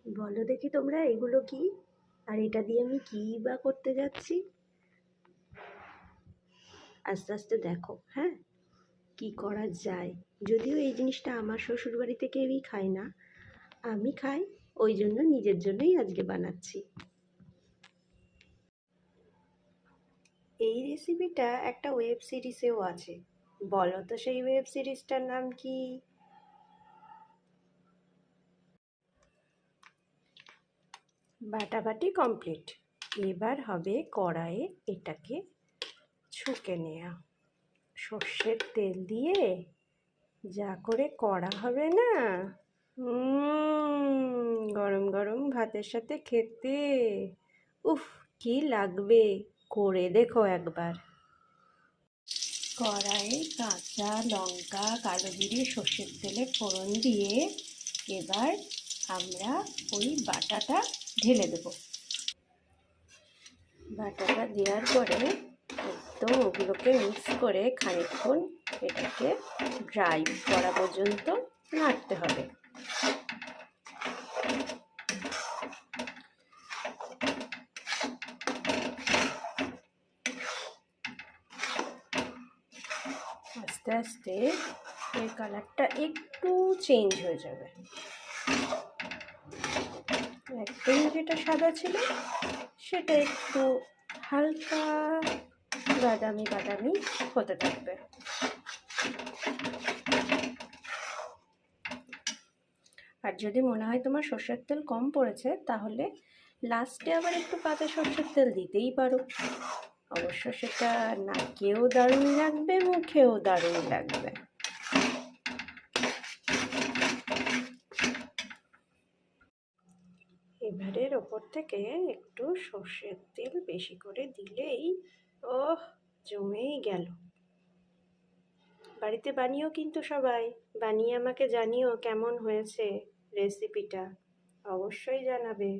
বলো দেখি তোমরা এগুলো কি, আর এটা দিয়ে আমি কী বা করতে যাচ্ছি। আস্তে আস্তে দেখো, হ্যাঁ, কি করা যায়। যদিও এই জিনিসটা আমার শ্বশুরবাড়িতে কেউই খায় না, আমি খাই, ওই জন্য নিজের জন্যই আজকে বানাচ্ছি। এই রেসিপিটা একটা ওয়েব সিরিজেও আছে। বলো তো সেই ওয়েব সিরিজটার নাম কি? বাটাবাটি কমপ্লিট। এবার হবে কড়াইয়ে এটাকে ছুঁকে নেওয়া। সর্ষের তেল দিয়ে যা করে করা হবে না, গরম গরম ভাতের সাথে খেতে উফ কি লাগবে, করে দেখো একবার। কড়াইয়ে কাঁচা লঙ্কা, কালো জিরে, সর্ষের তেলে ফোড়ন দিয়ে এবার আমরা ওই বাটাটা ঢেলে দেবো। বাটাটা দেওয়ার পরে একদম ওগুলোকে মিক্স করে খানিকক্ষণ এটাকে ড্রাই করা পর্যন্ত নাড়তে হবে। আস্তে আস্তে এর কালারটা একটু চেঞ্জ হয়ে যাবে, একদম যেটা সাদা ছিল সেটা একটু হালকা বাদামি বাদামি হতে থাকবে। আর যদি মনে হয় তোমার সর্ষের তেল কম পড়েছে তাহলে লাস্টে আবার একটু কাঁচা সর্ষের তেল দিতেই পারো। অবশ্য সেটা নাকেও দারুণ লাগবে, মুখেও দারুণ লাগবে। এবারের ওপর থেকে একটু সর্ষের তেল বেশি করে দিলেই ওহ জমেই গেল। বাড়িতে বানিও কিন্তু সবাই, বানিয়ে আমাকে জানিও কেমন হয়েছে রেসিপিটা, অবশ্যই জানাবে।